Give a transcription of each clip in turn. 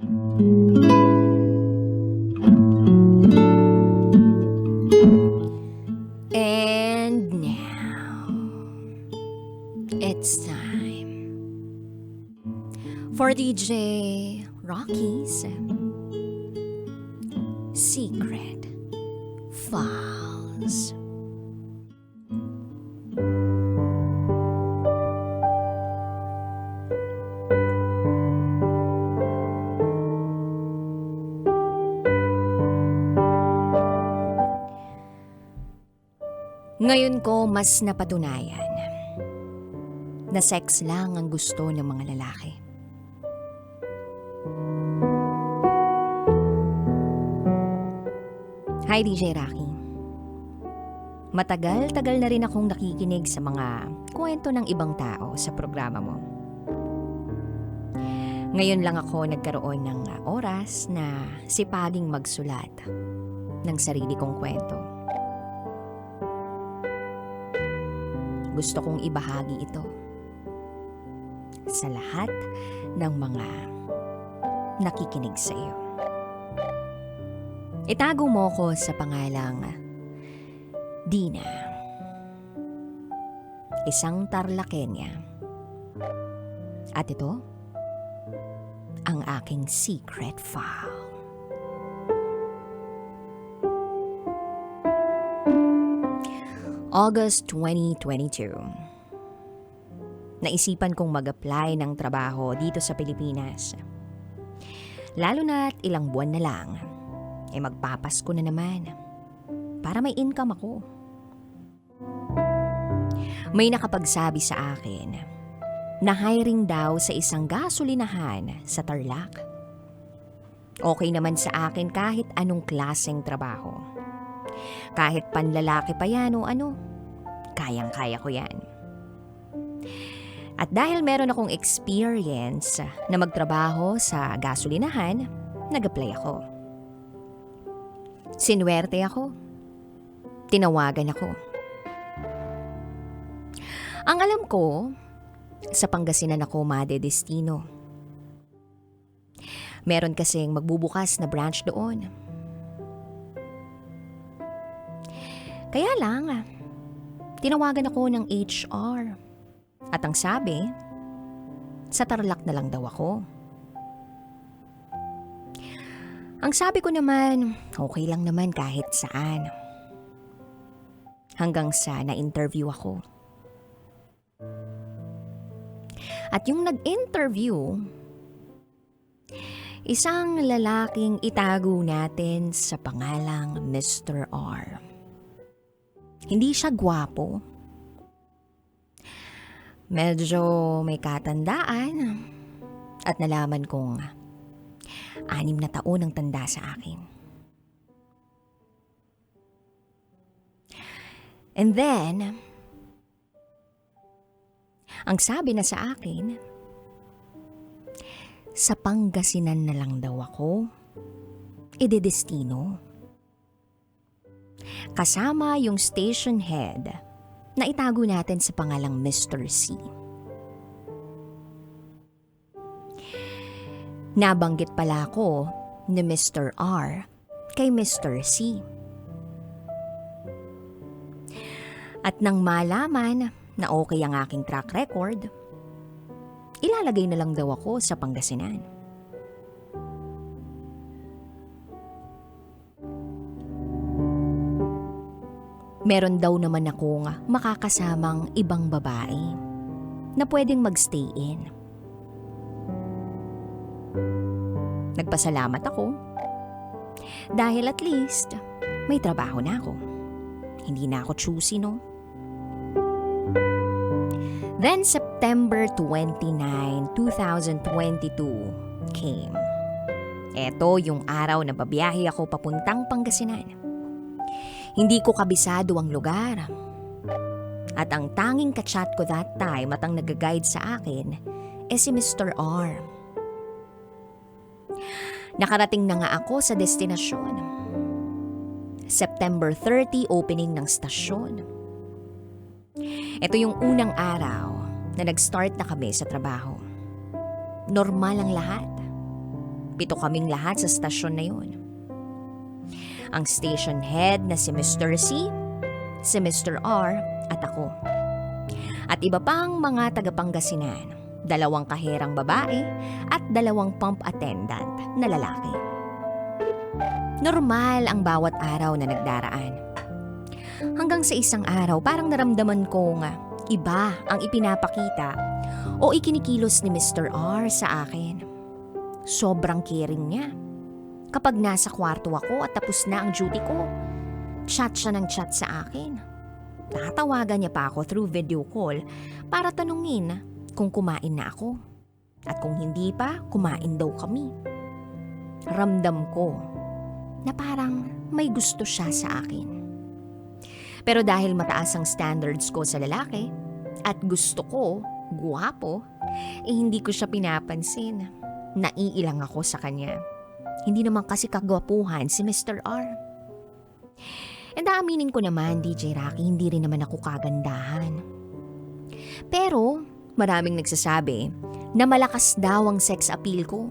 And now, it's time for DJ Rocky's Secret Files. Ngayon ko mas napatunayan na sex lang ang gusto ng mga lalaki. Hi DJ Rocky. Matagal-tagal na rin akong nakikinig sa mga kwento ng ibang tao sa programa mo. Ngayon lang ako nagkaroon ng oras na sipaging magsulat ng sarili kong kwento. Gusto kong ibahagi ito sa lahat ng mga nakikinig sa iyo. Itago mo ko sa pangalang Dina, isang Tarlakenya. At ito, ang aking secret file. August 2022. Naisipan kong mag-apply ng trabaho dito sa Pilipinas. Lalo na't ilang buwan na lang, magpapasko na naman para may income ako. May nakapagsabi sa akin na hiring daw sa isang gasolinahan sa Tarlac. Okay naman sa akin kahit anong klaseng trabaho. Kahit panlalaki pa yan o ano, kayang-kaya ko yan. At dahil meron akong experience na magtrabaho sa gasolinahan, nag-apply ako. Sinuwerte ako. Tinawagan ako. Ang alam ko, sa Pangasinan ako madedestino. Meron kasing magbubukas na branch doon. Kaya lang, tinawagan ako ng HR. At ang sabi, sa Tarlac na lang daw ako. Ang sabi ko naman, okay lang naman kahit saan. Hanggang sa na-interview ako. At yung nag-interview, isang lalaking itago natin sa pangalang Mr. R. Hindi siya gwapo. Medyo may katandaan at nalaman kong 6 na taon ang tanda sa akin. And then, ang sabi na sa akin, sa Pangasinan na lang daw ako idedestino. Kasama yung station head na itago natin sa pangalang Mr. C. Nabanggit pala ako ni Mr. R kay Mr. C. At nang malaman na okay ang aking track record, ilalagay na lang daw ako sa Pangasinan. Meron daw naman akong makakasamang ibang babae na pwedeng magstay in. Nagpasalamat ako dahil at least may trabaho na ako. Hindi na ako choosy, no? Then September 29, 2022 came. Eto yung araw na babiyahe ako papuntang Pangasinan. Hindi ko kabisado ang lugar. At ang tanging kachat ko that time at ang nag-guide sa akin si Mr. R. Nakarating na nga ako sa destinasyon. September 30, opening ng stasyon. Ito yung unang araw na nag-start na kami sa trabaho. Normal ang lahat. 7 kaming lahat sa stasyon na yun. Ang station head na si Mr. C, si Mr. R at ako. At iba pang mga taga-Pangasinan, 2 kaherang babae at 2 pump attendant na lalaki. Normal ang bawat araw na nagdaraan. Hanggang sa isang araw parang naramdaman kong iba ang ipinapakita o ikinikilos ni Mr. R sa akin. Sobrang caring niya. Kapag nasa kwarto ako at tapos na ang duty ko, chat siya ng chat sa akin. Tatawagan niya pa ako through video call para tanungin kung kumain na ako. At kung hindi pa, kumain daw kami. Ramdam ko na parang may gusto siya sa akin. Pero dahil mataas ang standards ko sa lalaki at gusto ko, guwapo, hindi ko siya pinapansin. Naiilang ako sa kanya. Hindi naman kasi kagwapuhan si Mr. R. And aaminin ko naman, DJ Rocky, hindi rin naman ako kagandahan. Pero maraming nagsasabi na malakas daw ang sex appeal ko.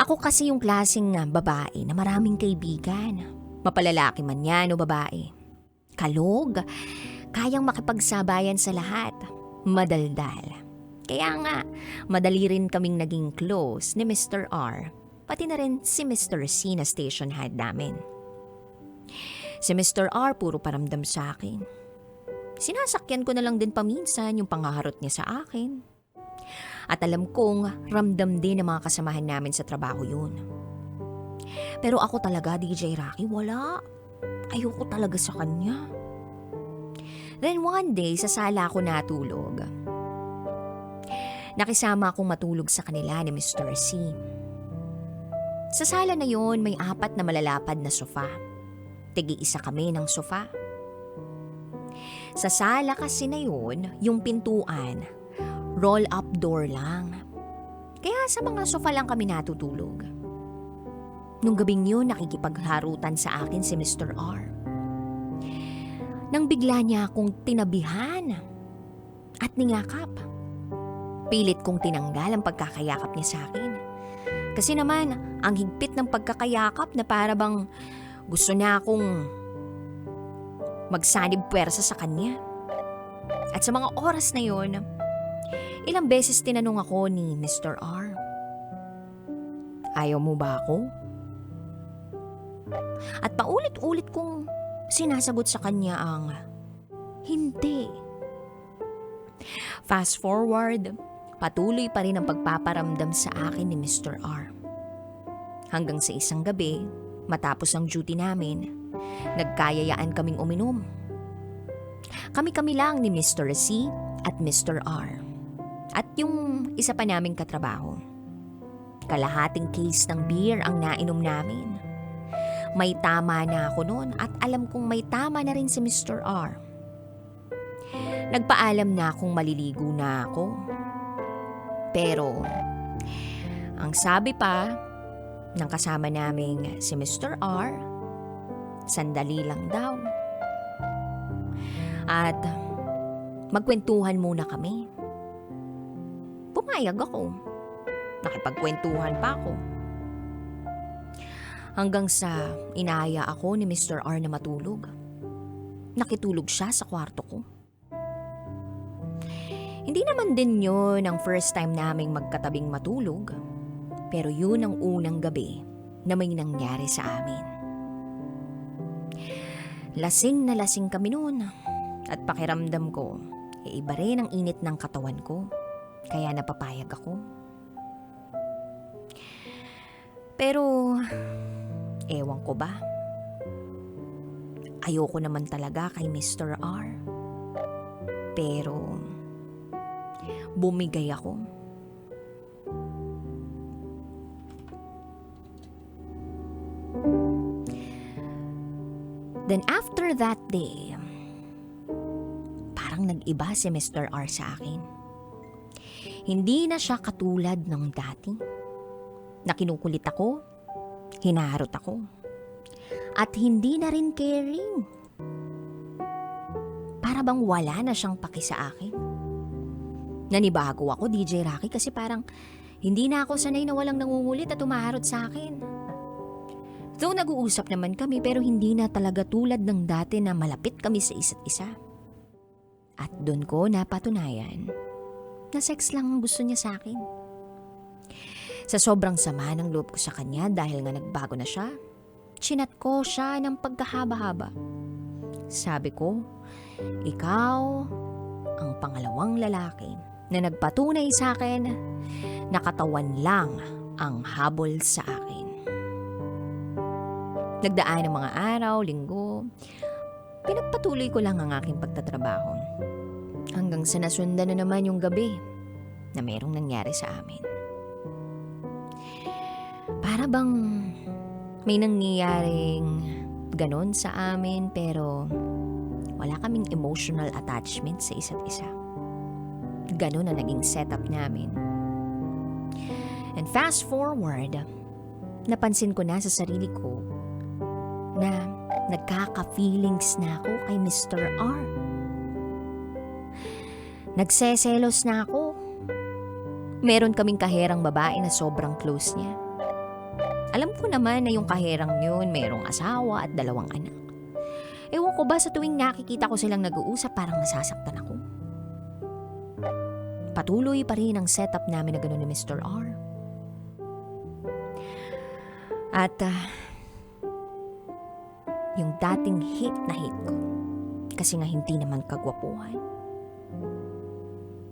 Ako kasi yung klaseng babae na maraming kaibigan. Mapalalaki man yan o babae. Kalog, kayang makipagsabayan sa lahat. Madaldal. Kaya nga, madali rin kaming naging close ni Mr. R. Pati na rin si Mr. C na station head namin. Si Mr. R puro paramdam sa akin. Sinasakyan ko na lang din paminsan yung pangaharot niya sa akin. At alam kong ramdam din ng mga kasamahan namin sa trabaho yun. Pero ako talaga, DJ Rocky, wala. Ayoko talaga sa kanya. Then one day, sa sala ako natulog. Nakisama akong matulog sa kanila ni Mr. C. Sa sala na yon may 4 na malalapad na sofa. Tig-iisa kami ng sofa. Sa sala kasi na yun, yung pintuan, roll-up door lang. Kaya sa mga sofa lang kami natutulog. Nung gabing yun, nakikipagharutan sa akin si Mr. R. Nang bigla niya akong tinabihan at ningakap. Pilit kong tinanggal ang pagkakayakap niya sa akin. Kasi naman, ang higpit ng pagkakayakap na para bang gusto na akong magsanib puwersa sa kanya. At sa mga oras na yon, ilang beses tinanong ako ni Mr. R. Ayaw mo ba ako? At paulit-ulit kong sinasagot sa kanya ang hindi. Fast forward, patuloy pa rin ang pagpaparamdam sa akin ni Mr. R. Hanggang sa isang gabi, matapos ang duty namin, nagkayayaan kaming uminom. Kami-kami lang ni Mr. C at Mr. R. At yung isa pa naming katrabaho. Kalahating case ng beer ang nainom namin. May tama na ako noon at alam kong may tama na rin si Mr. R. Nagpaalam na akong maliligo na ako. Pero, ang sabi pa ng kasama naming si Mr. R, sandali lang daw. At magkwentuhan muna kami. Pumayag ako. Nakipagkwentuhan pa ako. Hanggang sa inaya ako ni Mr. R na matulog. Nakitulog siya sa kwarto ko. Hindi naman din yun ang first time naming magkatabing matulog. Pero yun ang unang gabi na may nangyari sa amin. Lasing na lasing kami noon. At pakiramdam ko, iba rin ang init ng katawan ko. Kaya napapayag ako. Pero, ewan ko ba? Ayoko naman talaga kay Mr. R. Pero, bumigay ako. Then after that day, parang nag-iba si Mr. R sa akin. Hindi na siya katulad ng dati. Nakinukulit ako, hinaharot ako, at hindi na rin caring. Para bang wala na siyang paki sa akin. Nanibago ako, DJ Rocky, kasi parang Hindi na ako sanay na walang nangungulit at umaharot sa akin. Though nag-uusap naman kami pero hindi na talaga tulad ng dati na malapit kami sa isa't isa. At doon ko napatunayan na sex lang ang gusto niya sa akin. Sa sobrang sama ng loob ko sa kanya dahil nga nagbago na siya, chinat ko siya ng pagkahaba-haba. Sabi ko, ikaw ang pangalawang lalaki na nagpatunay sa akin na katawan lang ang habol sa akin. Nagdaan ng mga araw, linggo, pinagpatuloy ko lang ang aking pagtatrabaho. Hanggang sa nasundan na naman yung gabi na merong nangyari sa amin. Para bang may nangyayaring ganon sa amin pero wala kaming emotional attachment sa isa't isa. Ganon na naging setup namin. And fast forward, napansin ko na sa sarili ko na nagkaka-feelings na ako kay Mr. R. Nagseselos na ako. Meron kaming kaherang babae na sobrang close niya. Alam ko naman na yung kaherang yun merong asawa at 2 anak. Ewan ko ba sa tuwing nakikita ko silang nag-uusap parang nasasaktan ako. Patuloy pa rin ang setup namin na gano'n ni Mr. R. At yung dating hate na hate ko, kasi nga hindi naman kagwapuhan,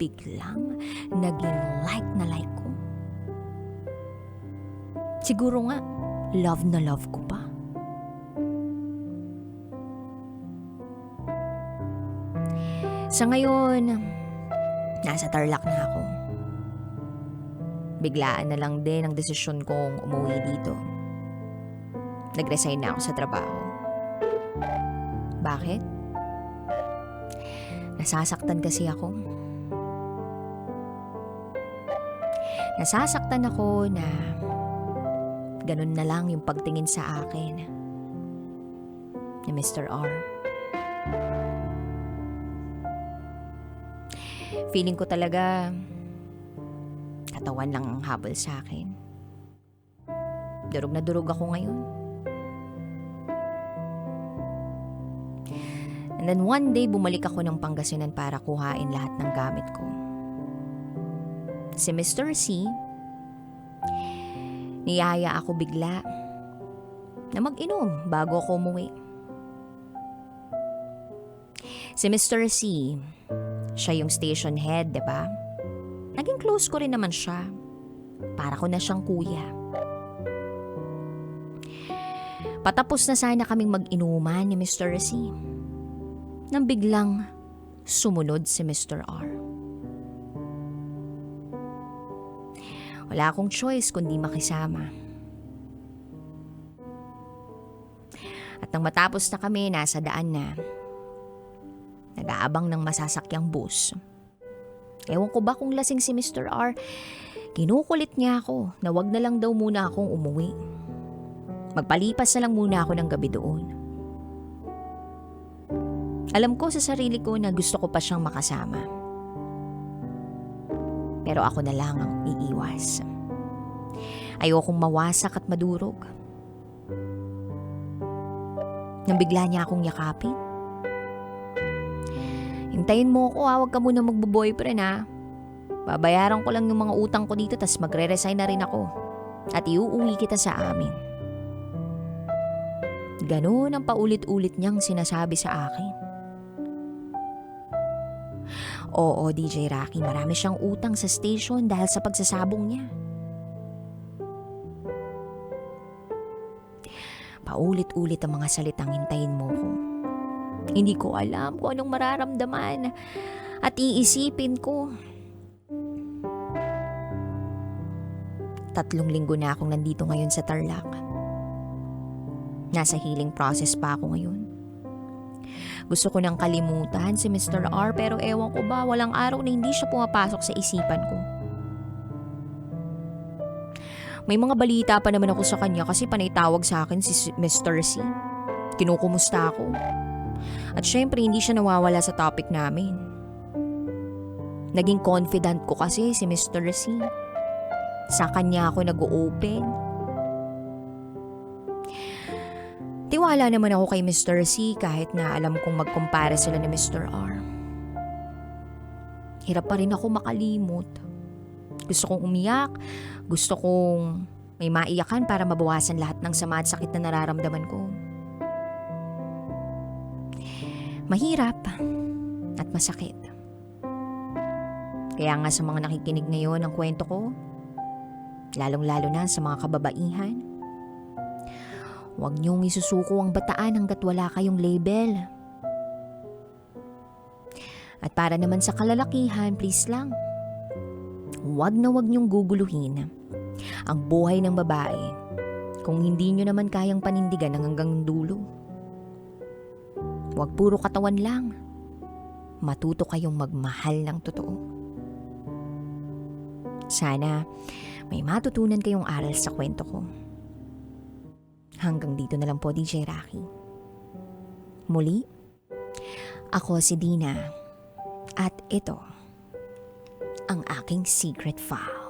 biglang naging like na like ko. Siguro nga, love na love ko pa. Sa ngayon, nasa Tarlac na ako. Biglaan na lang din ang desisyon kong umuwi dito. Nag-resign na ako sa trabaho. Bakit? Nasasaktan kasi ako. Nasasaktan ako na ganun na lang yung pagtingin sa akin ni Mr. R. Feeling ko talaga katawan lang ang habol sa akin. Durog na durog ako ngayon. And then one day, bumalik ako ng Pangasinan para kuhain lahat ng gamit ko. Si Mr. C, niyaya ako bigla na mag-inom bago ako umuwi. Si Mr. C, siya yung station head, diba? Naging close ko rin naman siya. Para ko na siyang kuya. Patapos na sana kaming mag-inuman ni Mr. C. Nang biglang sumunod si Mr. R. Wala akong choice kundi makisama. At nang matapos na kami, nasa daan na. Nag-aabang ng masasakyang bus. Ewan ko ba kung lasing si Mr. R, kinukulit niya ako na wag na lang daw muna akong umuwi. Magpalipas na lang muna ako ng gabi doon. Alam ko sa sarili ko na gusto ko pa siyang makasama. Pero ako na lang ang iiwas. Ayokong mawasak at madurog. Nang bigla niya akong yakapin. Hintayin mo ako, huwag ka muna magbo-boyfriend ha. Babayaran ko lang yung mga utang ko dito tas magre-resign na rin ako. At iuuwi kita sa amin. Ganun ang paulit-ulit niyang sinasabi sa akin. Oo, DJ Rocky, marami siyang utang sa station dahil sa pagsasabong niya. Paulit-ulit ang mga salitang hintayin mo ko. Hindi ko alam kung anong mararamdaman at iisipin ko. 3 linggo na akong nandito ngayon sa Tarlac. Nasa healing process pa ako ngayon. Gusto ko nang kalimutan si Mr. R pero ewan ko ba, walang araw na hindi siya pumapasok sa isipan ko. May mga balita pa naman ako sa kanya kasi panay tawag sa akin si Mr. C. Kinukumusta ako. At syempre hindi siya nawawala sa topic namin. Naging confidant ko kasi si Mr. C. Sa kanya ako nag-open. Tiwala naman ako kay Mr. C kahit na alam kong magkumpara sila ni Mr. R. Hirap pa rin ako makalimot. Gusto kong umiyak, gusto kong may maiyakan para mabawasan lahat ng sama at sakit na nararamdaman ko. Mahirap at masakit. Kaya nga sa mga nakikinig ngayon ng kwento ko, lalong-lalo na sa mga kababaihan, huwag niyong isusuko ang bataan hanggat wala kayong label. At para naman sa kalalakihan, please lang, huwag niyong guguluhin ang buhay ng babae kung hindi niyo naman kayang panindigan ng hanggang dulo. Huwag puro katawan lang. Matuto kayong magmahal ng totoo. Sana may matutunan kayong aral sa kwento ko. Hanggang dito na lang po, DJ Rocky. Muli, ako si Dina at ito ang aking secret file.